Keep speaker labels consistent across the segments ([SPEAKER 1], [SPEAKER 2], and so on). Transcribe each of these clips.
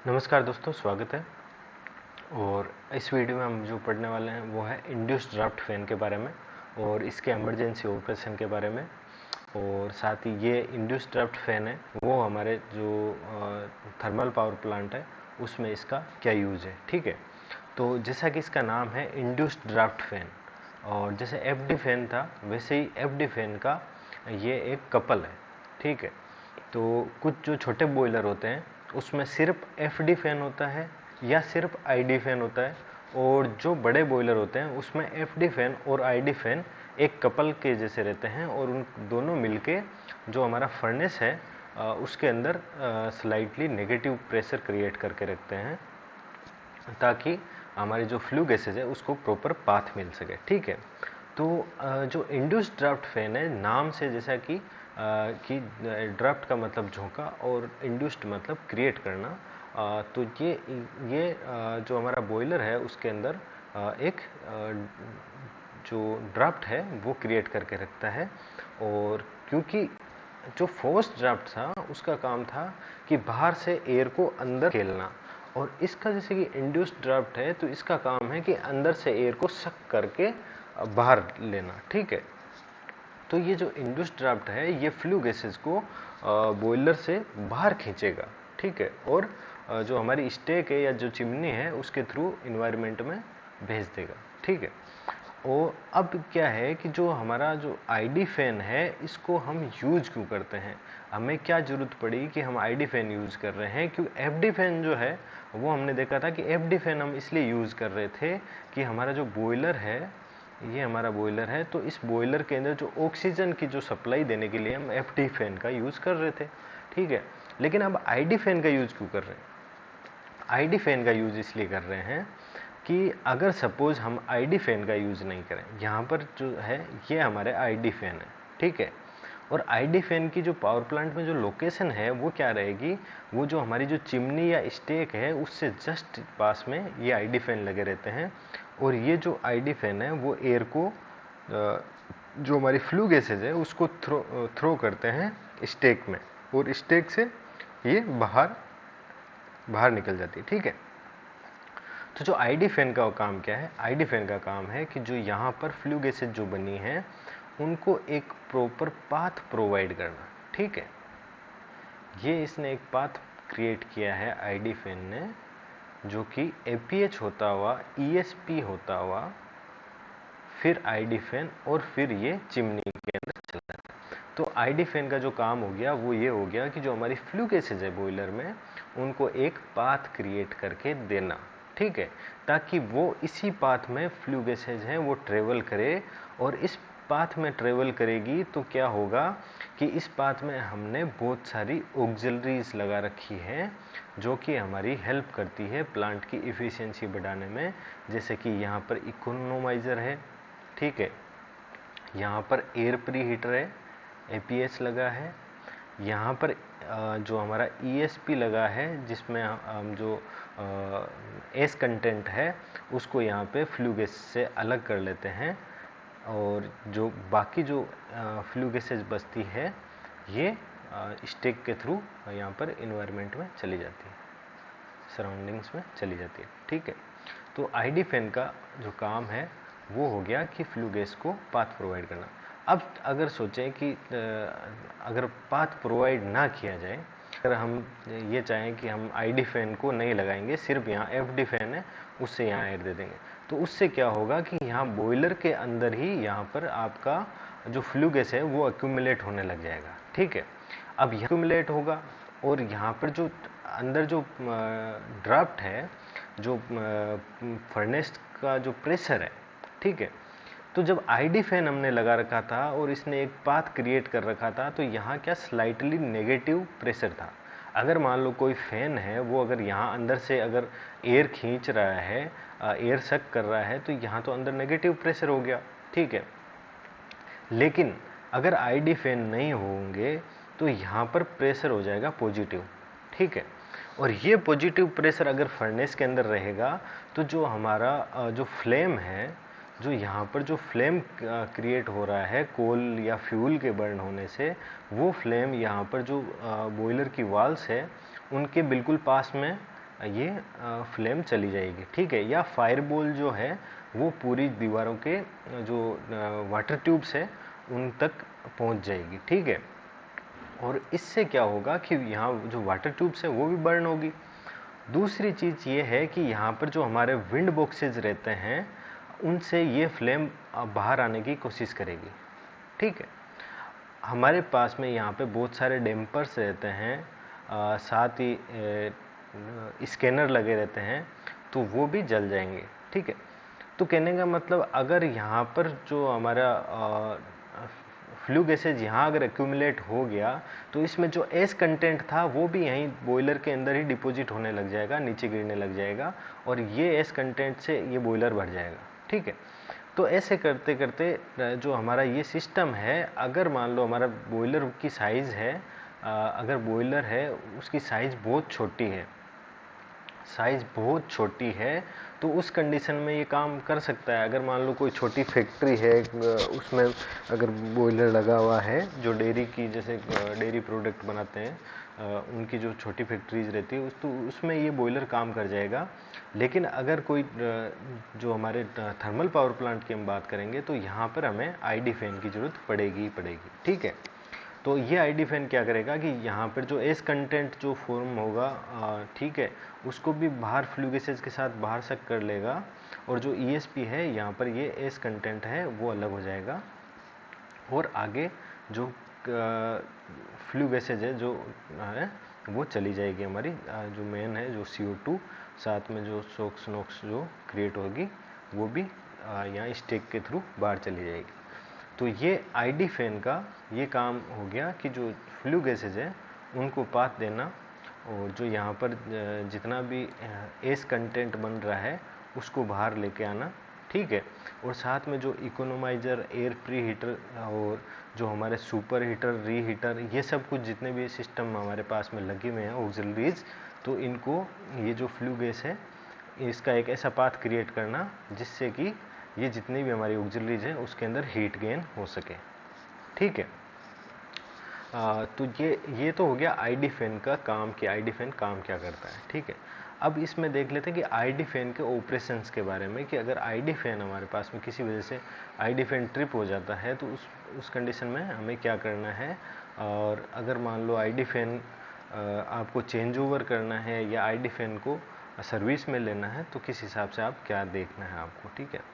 [SPEAKER 1] नमस्कार दोस्तों, स्वागत है। और इस वीडियो में हम जो पढ़ने वाले हैं वो है इंड्यूस्ड ड्राफ्ट फैन के बारे में और इसके इमरजेंसी ऑपरेशन के बारे में। और साथ ही ये इंड्यूस्ड ड्राफ्ट फैन है वो हमारे जो थर्मल पावर प्लांट है उसमें इसका क्या यूज़ है। ठीक है, तो जैसा कि इसका नाम है इंड्यूस्ड ड्राफ्ट फैन, और जैसे एफडी फैन था वैसे ही एफडी फैन का ये एक कपल है। ठीक है, तो कुछ जो छोटे बॉयलर होते हैं उसमें सिर्फ एफडी फैन होता है या सिर्फ आईडी फैन होता है, और जो बड़े बॉयलर होते हैं उसमें एफडी फैन और आईडी फैन एक कपल के जैसे रहते हैं, और उन दोनों मिलके जो हमारा फर्नेस है उसके अंदर स्लाइटली नेगेटिव प्रेशर क्रिएट करके रखते हैं ताकि हमारी जो फ्लू गैसेज है उसको प्रॉपर पाथ मिल सके। ठीक है, तो जो इंड्यूस्ड ड्राफ्ट फैन है, नाम से जैसा कि ड्राफ्ट का मतलब झोंका और इंड्यूस्ड मतलब क्रिएट करना, तो ये जो हमारा बॉयलर है उसके अंदर एक जो ड्राफ्ट है वो क्रिएट करके रखता है। और क्योंकि जो फोर्स्ड ड्राफ्ट था उसका काम था कि बाहर से एयर को अंदर खेलना, और इसका जैसे कि इंड्यूस्ड ड्राफ्ट है तो इसका काम है कि अंदर से एयर को सक करके बाहर लेना। ठीक है, तो ये जो इंड्यूस्ड ड्राफ्ट है ये फ्लू गैसेस को बॉयलर से बाहर खींचेगा। ठीक है, और जो हमारी स्टेक है या जो चिमनी है उसके थ्रू इन्वायरमेंट में भेज देगा। ठीक है, और अब क्या है कि जो हमारा जो आईडी फैन है इसको हम यूज क्यों करते हैं, हमें क्या ज़रूरत पड़ी कि हम आईडी फैन यूज़ कर रहे हैं। क्यों एफडी फैन जो है वो हमने देखा था कि एफडी फैन हम इसलिए यूज़ कर रहे थे कि हमारा जो बॉयलर है, ये हमारा बॉयलर है, तो इस बॉयलर के अंदर जो ऑक्सीजन की जो सप्लाई देने के लिए हम एफडी फैन का यूज़ कर रहे थे। ठीक है, लेकिन अब आईडी फैन का यूज़ क्यों कर रहे हैं? आईडी फैन का यूज़ इसलिए कर रहे हैं कि अगर सपोज हम आईडी फैन का यूज़ नहीं करें, यहाँ पर जो है ये हमारे आईडी फैन है। ठीक है, और आईडी फैन की जो पावर प्लांट में जो लोकेशन है वो क्या रहेगी, वो जो हमारी जो चिमनी या स्टेक है उससे जस्ट पास में ये आईडी फैन लगे रहते हैं, और ये जो आईडी फैन है वो एयर को जो हमारी फ्लू गैसेज है उसको थ्रो करते हैं स्टेक में, और स्टेक से ये बाहर निकल जाती है। ठीक है, तो जो आईडी फैन का काम क्या है, आईडी फैन का काम है कि जो यहाँ पर फ्लू गैसेज जो बनी हैं उनको एक प्रॉपर पाथ प्रोवाइड करना। ठीक है, ये इसने एक पाथ क्रिएट किया है आईडी फैन ने, जो कि एपीएच होता हुआ ईएसपी होता हुआ फिर आईडी फैन और फिर ये चिमनी के अंदर चला जाता है। तो आईडी फैन का जो काम हो गया वो ये हो गया कि जो हमारी फ्लू गैसेज है बॉयलर में उनको एक पाथ क्रिएट करके देना। ठीक है, ताकि वो इसी पाथ में फ्लू गैसेज हैं वो ट्रेवल करे, और इस पाथ में ट्रेवल करेगी तो क्या होगा कि इस पाथ में हमने बहुत सारी ऑक्सिलरीज लगा रखी हैं जो कि हमारी हेल्प करती है प्लांट की इफ़िशियंसी बढ़ाने में। जैसे कि यहाँ पर इकोनोमाइज़र है, ठीक है, यहाँ पर एयर प्री हीटर है, एपीएस लगा है, यहाँ पर जो हमारा ईएसपी लगा है जिसमें हम जो एस कंटेंट है उसको यहाँ पे फ्लू गैस से अलग कर लेते हैं, और जो बाकी जो फ्लू गैसेज बचती है ये स्टेक के थ्रू यहाँ पर इन्वायरमेंट में चली जाती है, सराउंडिंग्स में चली जाती है। ठीक है, तो आईडी फैन का जो काम है वो हो गया कि फ्लू गैस को पाथ प्रोवाइड करना। अब अगर सोचें कि अगर पाथ प्रोवाइड ना किया जाए, अगर हम ये चाहें कि हम आईडी फैन को नहीं लगाएंगे, सिर्फ यहाँ एफडी फैन है उससे यहाँ एयर दे देंगे, तो उससे क्या होगा कि यहाँ बॉयलर के अंदर ही यहाँ पर आपका जो फ्लू गैस है वो एक्यूमुलेट होने लग जाएगा। ठीक है, अब एक्यूमुलेट होगा और यहाँ पर जो अंदर जो ड्राफ्ट है, जो फर्नेस का जो प्रेशर है, ठीक है, तो जब आईडी फैन हमने लगा रखा था और इसने एक पाथ क्रिएट कर रखा था तो यहाँ क्या स्लाइटली नेगेटिव प्रेशर था। अगर मान लो कोई फैन है वो अगर यहाँ अंदर से अगर एयर खींच रहा है, एयर सक कर रहा है, तो यहाँ तो अंदर नेगेटिव प्रेशर हो गया। ठीक है, लेकिन अगर आईडी फैन नहीं होंगे तो यहाँ पर प्रेशर हो जाएगा पॉजिटिव। ठीक है, और ये पॉजिटिव प्रेशर अगर फर्नेस के अंदर रहेगा तो जो हमारा जो फ्लेम है, जो यहाँ पर जो फ्लेम क्रिएट हो रहा है कोल या फ्यूल के बर्न होने से, वो फ्लेम यहाँ पर जो बॉयलर की वाल्स है उनके बिल्कुल पास में ये फ्लेम चली जाएगी, ठीक है। या फायरबॉल जो है वो पूरी दीवारों के जो वाटर ट्यूब्स है उन तक पहुंच जाएगी, ठीक है। और इससे क्या होगा कि यहाँ जो वाटर ट्यूब्स है वो भी बर्न होगी। दूसरी चीज़ ये है कि यहाँ पर जो हमारे विंड बॉक्सेज रहते हैं उनसे ये फ्लेम बाहर आने की कोशिश करेगी, ठीक है। हमारे पास में यहाँ पे बहुत सारे डैम्पर्स रहते हैं, साथ ही स्कैनर लगे रहते हैं, तो वो भी जल जाएंगे, ठीक है। तो कहने का मतलब अगर यहाँ पर जो हमारा फ्लू गैसेज यहाँ अगर एक्यूमुलेट हो गया तो इसमें जो एस कंटेंट था वो भी यहीं बॉयलर के अंदर ही डिपॉजिट होने लग जाएगा, नीचे गिरने लग जाएगा, और ये एस कंटेंट से ये बॉयलर भर जाएगा, ठीक है। तो ऐसे करते करते जो हमारा ये सिस्टम है, अगर मान लो हमारा बॉयलर की साइज़ है, अगर बॉयलर है उसकी साइज़ बहुत छोटी है, साइज़ बहुत छोटी है, तो उस कंडीशन में ये काम कर सकता है। अगर मान लो कोई छोटी फैक्ट्री है, उसमें अगर बॉयलर लगा हुआ है, जो डेयरी की जैसे डेयरी प्रोडक्ट बनाते हैं, उनकी जो छोटी फैक्ट्रीज रहती है तो उसमें ये बॉयलर काम कर जाएगा। लेकिन अगर कोई जो हमारे थर्मल पावर प्लांट की हम बात करेंगे तो यहाँ पर हमें आईडी फैन की ज़रूरत पड़ेगी ही पड़ेगी, ठीक है। तो ये आईडी फैन क्या करेगा कि यहाँ पर जो एस कंटेंट जो फॉर्म होगा, ठीक है, उसको भी बाहर फ्लू गैसेज के साथ बाहर सक कर लेगा, और जो ईएसपी है यहाँ पर ये एस कंटेंट है वो अलग हो जाएगा, और आगे जो फ्लू गैसेज है जो है वो चली जाएगी हमारी, जो मेन है जो CO2, साथ में जो सोक्स नोक्स जो क्रिएट होगी वो भी यहाँ स्टेक के थ्रू बाहर चली जाएगी। तो ये आईडी फैन का ये काम हो गया कि जो फ्लू गैसेज है उनको पाथ देना, और जो यहाँ पर जितना भी एस कंटेंट बन रहा है उसको बाहर लेके आना, ठीक है। और साथ में जो इकोनोमाइज़र, एयर प्री हीटर और जो हमारे सुपर हीटर, री हीटर, ये सब कुछ जितने भी सिस्टम हमारे पास में लगे हुए हैं ऑक्सिलरीज, तो इनको ये जो फ्लू गैस है इसका एक ऐसा पाथ क्रिएट करना जिससे कि ये जितनी भी हमारी ऑक्सिलरीज हैं उसके अंदर हीट गेन हो सके, ठीक है। तो ये तो हो गया आईडी फैन का काम कि आईडी फैन काम क्या करता है, ठीक है। अब इसमें देख लेते हैं कि आईडी फैन के ऑपरेशंस के बारे में, कि अगर आईडी फैन हमारे पास में किसी वजह से आईडी फैन ट्रिप हो जाता है तो उस कंडीशन में हमें क्या करना है, और अगर मान लो आईडी फैन आपको चेंज ओवर करना है या आईडी फैन को सर्विस में लेना है तो किस हिसाब से आप क्या देखना है आपको, ठीक है।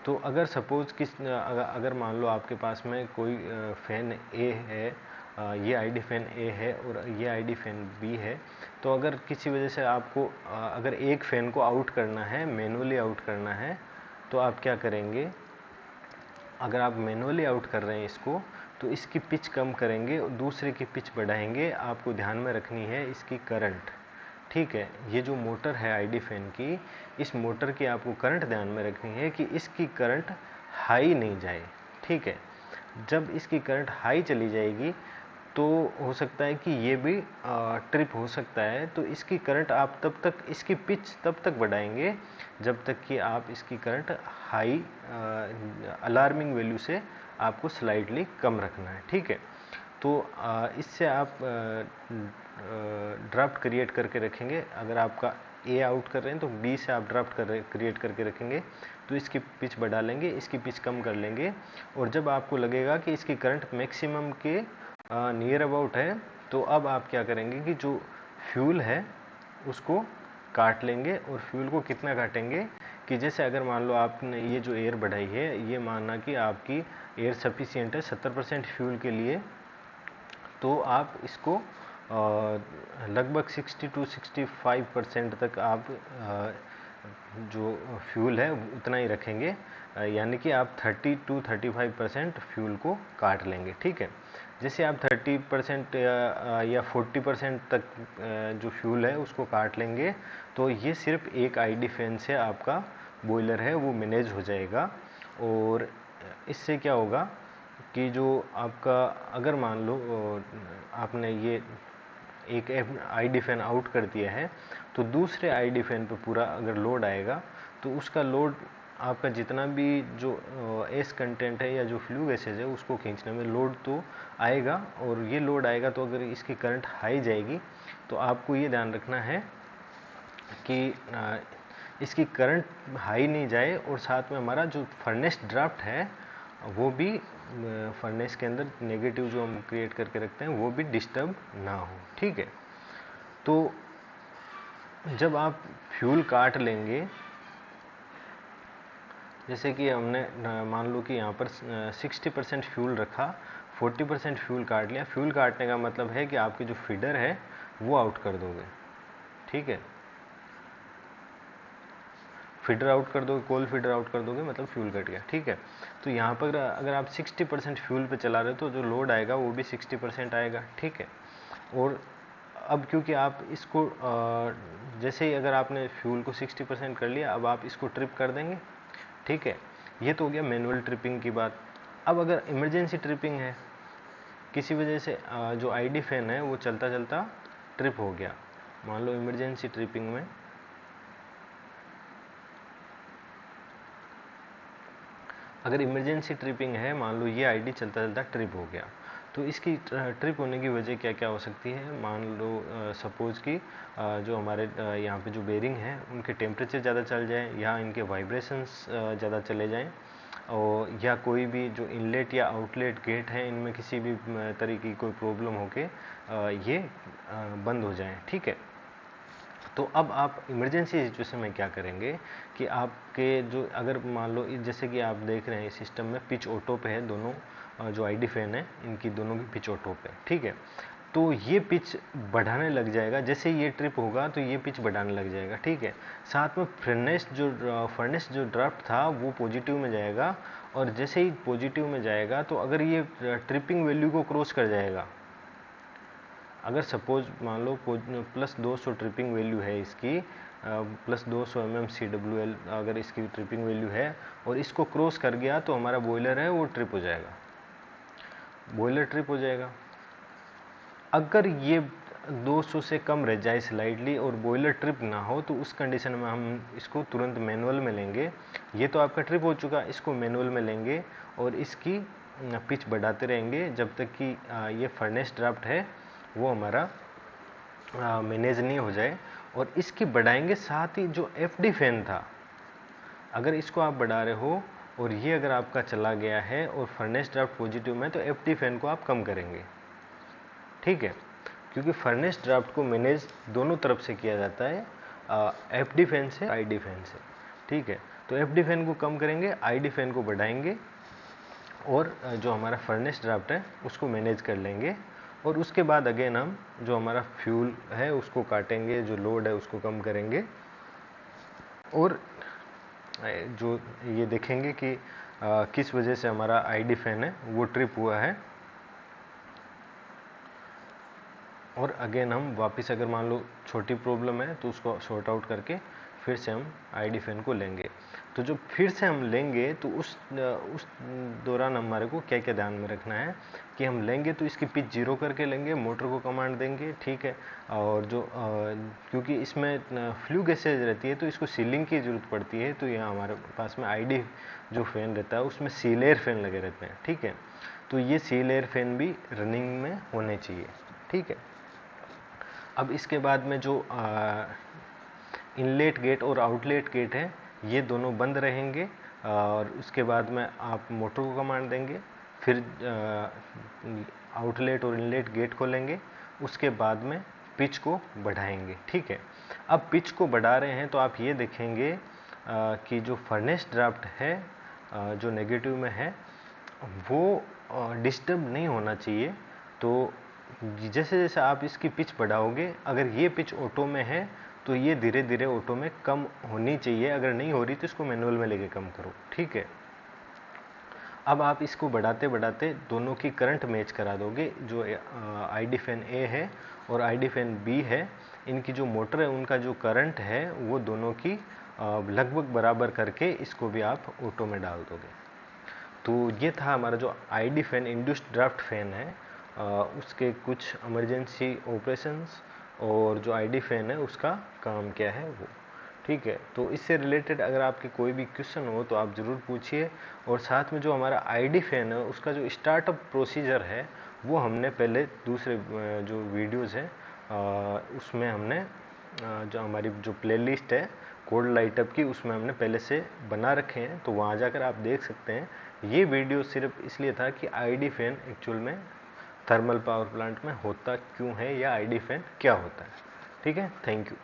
[SPEAKER 1] तो अगर सपोज़ अगर मान लो आपके पास में कोई फ़ैन ए है, ये आईडी फ़ैन ए है और ये आईडी फ़ैन बी है, तो अगर किसी वजह से आपको अगर एक फ़ैन को आउट करना है, मैनुअली आउट करना है, तो आप क्या करेंगे, अगर आप मैनुअली आउट कर रहे हैं इसको तो इसकी पिच कम करेंगे और दूसरे की पिच बढ़ाएंगे। आपको ध्यान में रखनी है इसकी करंट, ठीक है। ये जो मोटर है आईडी फैन की, इस मोटर की आपको करंट ध्यान में रखनी है कि इसकी करंट हाई नहीं जाए, ठीक है। जब इसकी करंट हाई चली जाएगी तो हो सकता है कि ये भी ट्रिप हो सकता है। तो इसकी करंट आप तब तक, इसकी पिच तब तक बढ़ाएंगे जब तक कि आप इसकी करंट हाई अलार्मिंग वैल्यू से आपको स्लाइडली कम रखना है, ठीक है। तो इससे आप ड्राफ्ट क्रिएट करके रखेंगे। अगर आपका ए आउट कर रहे हैं तो बी से आप ड्राफ्ट क्रिएट करके रखेंगे, तो इसकी पिच बढ़ा लेंगे, इसकी पिच कम कर लेंगे, और जब आपको लगेगा कि इसकी करंट मैक्सिमम के नियर अबाउट है, तो अब आप क्या करेंगे कि जो फ्यूल है उसको काट लेंगे। और फ्यूल को कितना काटेंगे कि जैसे अगर मान लो आपने ये जो एयर बढ़ाई है, ये मानना कि आपकी एयर सफिशिएंट है 70% फ्यूल के लिए, तो आप इसको लगभग 60 to 65% तक आप जो फ्यूल है उतना ही रखेंगे, यानी कि आप 30 to 35% फ्यूल को काट लेंगे, ठीक है। जैसे आप 30% या 40% तक जो फ्यूल है उसको काट लेंगे, तो ये सिर्फ एक आईडी फैन से आपका बॉयलर है वो मैनेज हो जाएगा। और इससे क्या होगा कि जो आपका, अगर मान लो आपने ये एक आईडी फैन आउट कर दिया है, तो दूसरे आईडी फैन पे पूरा अगर लोड आएगा तो उसका लोड आपका जितना भी जो एस कंटेंट है या जो फ्लू गैसेज है उसको खींचने में लोड तो आएगा, और ये लोड आएगा तो अगर इसकी करंट हाई जाएगी तो आपको ये ध्यान रखना है कि इसकी करंट हाई नहीं जाए, और साथ में हमारा जो फर्नेस ड्राफ्ट है वो भी फर्नेस के अंदर नेगेटिव जो हम क्रिएट करके रखते हैं वो भी डिस्टर्ब ना हो। ठीक है, तो जब आप फ्यूल काट लेंगे, जैसे कि हमने मान लो कि यहाँ पर 60% फ्यूल रखा, 40% फ्यूल काट लिया। फ्यूल काटने का मतलब है कि आपकी जो फीडर है वो आउट कर दोगे। ठीक है, फीडर आउट कर दोगे, कोल फीडर आउट कर दोगे, मतलब फ्यूल कट गया। ठीक है, तो यहाँ पर अगर आप 60% फ्यूल पे चला रहे हो तो जो लोड आएगा वो भी 60% आएगा। ठीक है, और अब क्योंकि आप इसको जैसे ही अगर आपने फ्यूल को 60% कर लिया, अब आप इसको ट्रिप कर देंगे। ठीक है, ये तो हो गया मैनुअल ट्रिपिंग की बात। अब अगर इमरजेंसी ट्रिपिंग है, किसी वजह से जो आईडी फैन है वो चलता चलता ट्रिप हो गया, मान लो इमरजेंसी ट्रिपिंग में अगर इमरजेंसी ट्रिपिंग है, मान लो ये आईडी चलता चलता ट्रिप हो गया, तो इसकी ट्रिप होने की वजह क्या क्या हो सकती है। मान लो सपोज कि जो हमारे यहाँ पे जो बेरिंग है उनके टेम्परेचर ज़्यादा चल जाए, या इनके वाइब्रेशंस ज़्यादा चले जाएं, और या कोई भी जो इनलेट या आउटलेट गेट है इनमें किसी भी तरीके की कोई प्रॉब्लम होके ये बंद हो जाएं। ठीक है, तो अब आप इमरजेंसी सिचुएशन में क्या करेंगे कि आपके जो अगर मान लो जैसे कि आप देख रहे हैं सिस्टम में पिच ऑटो पे है, दोनों जो आईडी फैन है इनकी दोनों की पिच ऑटो पे। ठीक है, तो ये पिच बढ़ाने लग जाएगा, जैसे ये ट्रिप होगा तो ये पिच बढ़ाने लग जाएगा। ठीक है, साथ में फर्नेस जो ड्राफ्ट था वो पॉजिटिव में जाएगा, और जैसे ही पॉजिटिव में जाएगा तो अगर ये ट्रिपिंग वैल्यू को क्रॉस कर जाएगा, अगर सपोज मान लो +200 ट्रिपिंग वैल्यू है इसकी, +200 mmCWL अगर इसकी ट्रिपिंग वैल्यू है और इसको क्रॉस कर गया तो हमारा बॉयलर है वो ट्रिप हो जाएगा, बॉयलर ट्रिप हो जाएगा। अगर ये 200 से कम रह जाए स्लाइडली और बॉयलर ट्रिप ना हो तो उस कंडीशन में हम इसको तुरंत मैनुअल में लेंगे। ये तो आपका ट्रिप हो चुका, इसको मैनुअल में लेंगे और इसकी पिच बढ़ाते रहेंगे जब तक कि ये फर्नेस ड्राफ्ट है वो हमारा मैनेज नहीं हो जाए, और इसकी बढ़ाएंगे। साथ ही जो एफडी फैन था, अगर इसको आप बढ़ा रहे हो और ये अगर आपका चला गया है और फर्नेस ड्राफ्ट पॉजिटिव में, तो एफडी फैन को आप कम करेंगे। ठीक है, क्योंकि फर्नेस ड्राफ्ट को मैनेज दोनों तरफ से किया जाता है, एफडी फैन से, आईडी फैन से। ठीक है, तो एफडी फैन को कम करेंगे, आईडी फैन को बढ़ाएंगे, और जो हमारा फर्नेस ड्राफ्ट है उसको मैनेज कर लेंगे। और उसके बाद अगेन हम जो हमारा फ्यूल है उसको काटेंगे, जो लोड है उसको कम करेंगे, और जो ये देखेंगे कि किस वजह से हमारा आईडी फैन है वो ट्रिप हुआ है। और अगेन हम वापस अगर मान लो छोटी प्रॉब्लम है तो उसको सॉर्ट आउट करके फिर से हम आईडी फैन को लेंगे। तो जो फिर से हम लेंगे तो उस दौरान हमारे को क्या क्या ध्यान में रखना है कि हम लेंगे तो इसकी पिच 0 करके लेंगे, मोटर को कमांड देंगे। ठीक है, और जो क्योंकि इसमें फ्लू गैसेज रहती है तो इसको सीलिंग की ज़रूरत पड़ती है, तो यहाँ हमारे पास में आईडी जो फैन रहता है उसमें सील एयर फैन लगे रहते हैं। ठीक है, तो ये सील एयर फैन भी रनिंग में होने चाहिए। ठीक है, अब इसके बाद में जो इनलेट गेट और आउटलेट गेट है ये दोनों बंद रहेंगे, और उसके बाद में आप मोटर को कमांड देंगे, फिर आउटलेट और इनलेट गेट खोलेंगे, उसके बाद में पिच को बढ़ाएंगे। ठीक है, अब पिच को बढ़ा रहे हैं तो आप ये देखेंगे कि जो फर्नेस ड्राफ्ट है जो नेगेटिव में है वो डिस्टर्ब नहीं होना चाहिए। तो जैसे जैसे आप इसकी पिच बढ़ाओगे, अगर ये पिच ऑटो में है तो ये धीरे धीरे ऑटो में कम होनी चाहिए, अगर नहीं हो रही तो इसको मैनुअल में लेके कम करो। ठीक है, अब आप इसको बढ़ाते बढ़ाते दोनों की करंट मैच करा दोगे। जो आईडी फैन ए है और आईडी फैन बी है, इनकी जो मोटर है उनका जो करंट है वो दोनों की लगभग बराबर करके इसको भी आप ऑटो में डाल दोगे। तो ये था हमारा जो ID fan induced draft fan है, उसके कुछ इमरजेंसी ऑपरेशंस और जो आईडी फैन है उसका काम क्या है वो। ठीक है। तो इससे रिलेटेड अगर आपके कोई भी क्वेश्चन हो तो आप ज़रूर पूछिए। और साथ में जो हमारा आईडी फैन है उसका जो स्टार्टअप प्रोसीजर है वो हमने पहले दूसरे जो वीडियोज़ हैं उसमें हमने जो हमारी जो प्लेलिस्ट है कोड लाइटअप की उसमें हमने पहले से बना रखे हैं, तो वहाँ जाकर आप देख सकते हैं। ये वीडियो सिर्फ इसलिए था कि आईडी फैन एक्चुअल में थर्मल पावर प्लांट में होता क्यों है या आईडी फैन क्या होता है। ठीक है, थैंक यू।